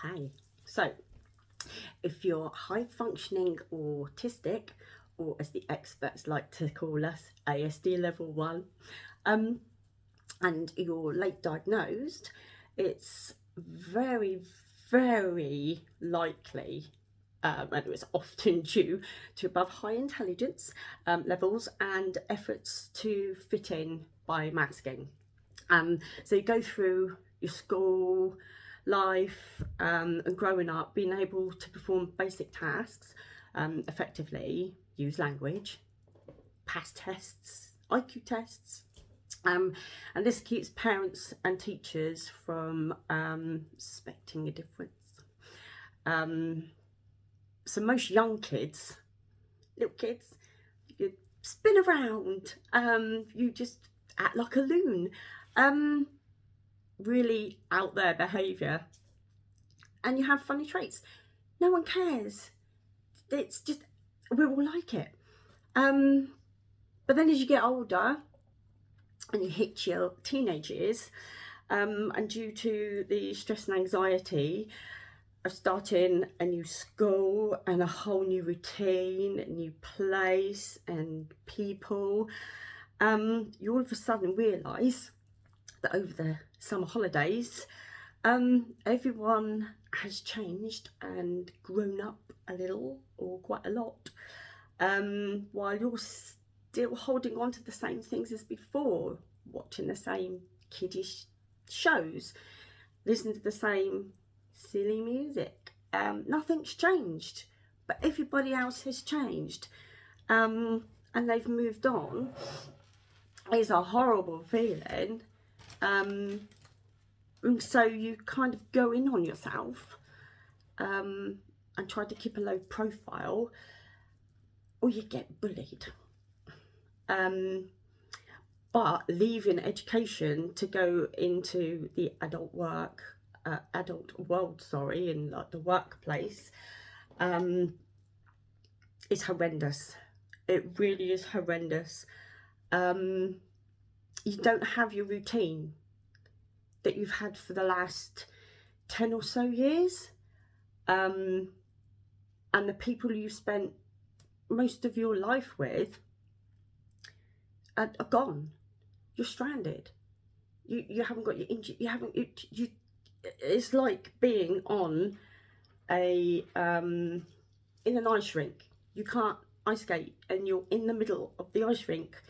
Hi. So, if you're high functioning autistic, or as the experts like to call us, ASD level 1, um, and you're late diagnosed, it's very, very likely, and it's often due to above high intelligence levels and efforts to fit in by masking. So you go through your school life and growing up, being able to perform basic tasks effectively, use language, pass tests, IQ tests. Um, and this keeps parents and teachers from suspecting a difference. Um, so most young kids, little kids, you spin around, you just act like a loon. Um, really out there behaviour, and you have funny traits. No one cares. It's just, we're all like it. But then as you get older and you hit your teenage years, and due to the stress and anxiety of starting a new school and a whole new routine, a new place and people, you all of a sudden realise that over the summer holidays, everyone has changed and grown up a little or quite a lot, while you're still holding on to the same things as before, watching the same kiddish shows, listening to the same silly music. Nothing's changed, but everybody else has changed, and they've moved on. It's a horrible feeling. And so you kind of go in on yourself, and try to keep a low profile, or you get bullied. But leaving education to go into the adult world, in like the workplace, is horrendous. It really is horrendous. You don't have your routine that you've had for the last 10 or so years. And the people you spent most of your life with are gone. You're stranded. You haven't got your injury. You haven't. You. It's like being on a in an ice rink. You can't ice skate, and you're in the middle of the ice rink,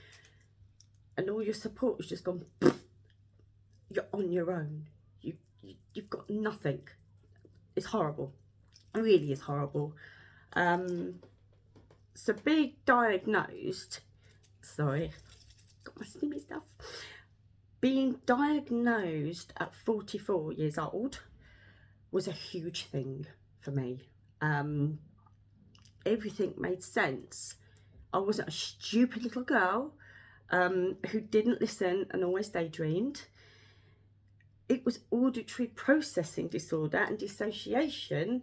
and all your support has just gone. You're on your own. You've got nothing. It's horrible. It really is horrible. So being diagnosed. Sorry, got my stimmy stuff. Being diagnosed at 44 years old was a huge thing for me. Everything made sense. I wasn't a stupid little girl who didn't listen and always daydreamed. It was auditory processing disorder and dissociation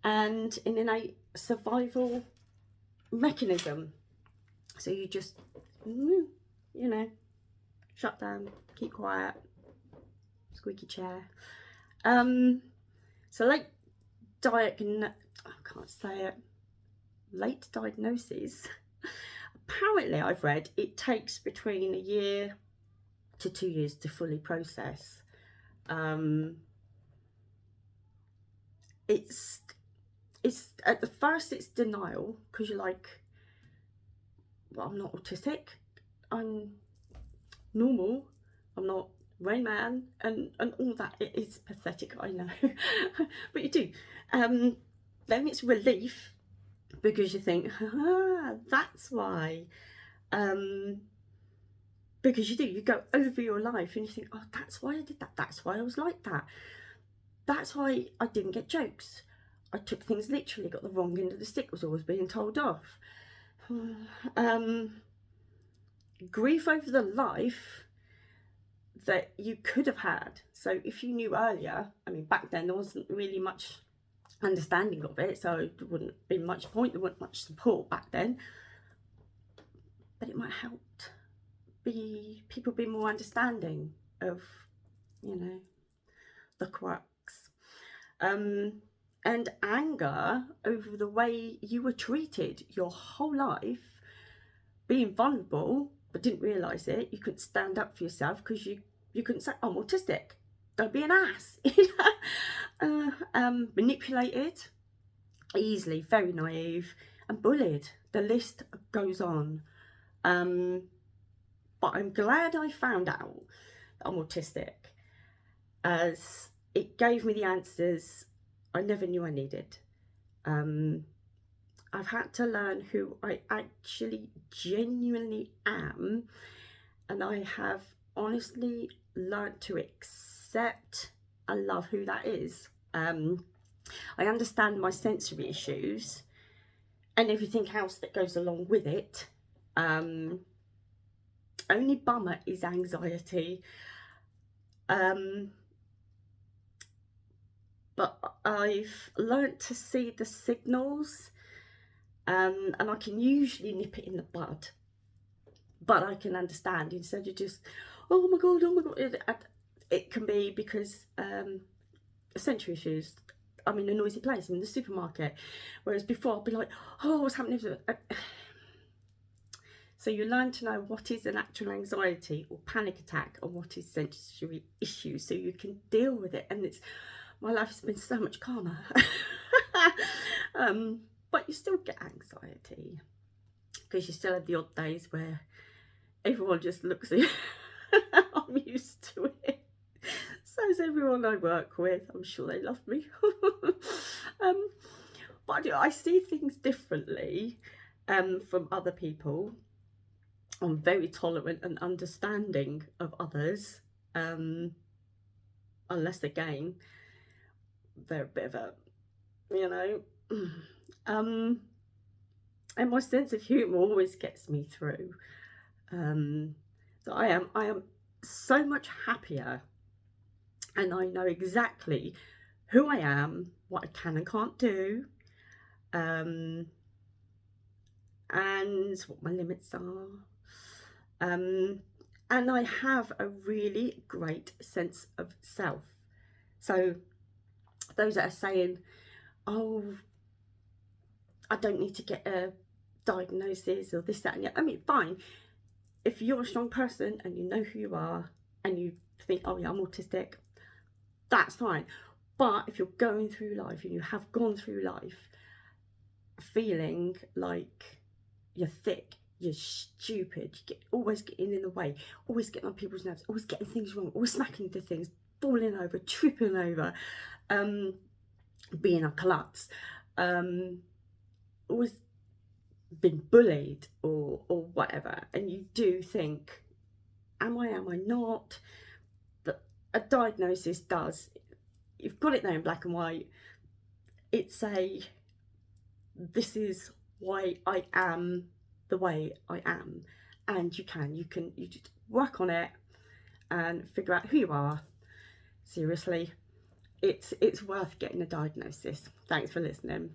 and an innate survival mechanism. So you just, shut down, keep quiet, squeaky chair. So late diagnosis. Apparently, I've read it takes between a year to 2 years to fully process. It's at the first it's denial, because you're like, well, I'm not autistic, I'm normal, I'm not Rain Man, and all that. It is pathetic, I know. But you do. Then it's relief, because you think, that's why. Because you go over your life and you think, oh, that's why I did that, that's why I was like that, that's why I didn't get jokes, I took things literally, got the wrong end of the stick, was always being told off. Grief over the life that you could have had. So if you knew earlier, back then there wasn't really much understanding of it, so there wouldn't be much point, there wasn't much support back then, but it might help people be more understanding of, the quirks. and anger over the way you were treated your whole life, being vulnerable but didn't realise it. You couldn't stand up for yourself because you couldn't say, I'm autistic, don't be an ass. Manipulated easily, very naive, and bullied. The list goes on. But I'm glad I found out that I'm autistic, as it gave me the answers I never knew I needed. I've had to learn who I actually genuinely am, and I have honestly learned to accept and love who that is. I understand my sensory issues and everything else that goes along with it. Only bummer is anxiety. But I've learnt to see the signals, and I can usually nip it in the bud. But I can understand, instead of just, oh my god, it can be because sensory issues. I'm in a noisy place, I'm in the supermarket, whereas before I'd be like, oh, what's happening? So you learn to know what is an actual anxiety or panic attack and what is sensory issues, so you can deal with it. And my life has been so much calmer. But you still get anxiety because you still have the odd days where everyone just looks at you. I'm used to it. So's everyone I work with. I'm sure they love me. But I see things differently from other people. I'm very tolerant and understanding of others, unless again they're a bit of a, and my sense of humour always gets me through. So I am so much happier, and I know exactly who I am, what I can and can't do, and what my limits are. And I have a really great sense of self. So those that are saying, oh, I don't need to get a diagnosis or this, that, and the other. I mean, fine. If you're a strong person and you know who you are and you think, oh yeah, I'm autistic, that's fine. But if you're going through life and you have gone through life feeling like you're thick, you're stupid, always getting in the way, always getting on people's nerves, always getting things wrong, always smacking into things, falling over, tripping over, being a klutz, always been bullied or whatever, and you do think, am I not? But a diagnosis does, you've got it there in black and white. It's this is why I am the way I am, and you just work on it and figure out who you are. Seriously, it's worth getting a diagnosis. Thanks for listening.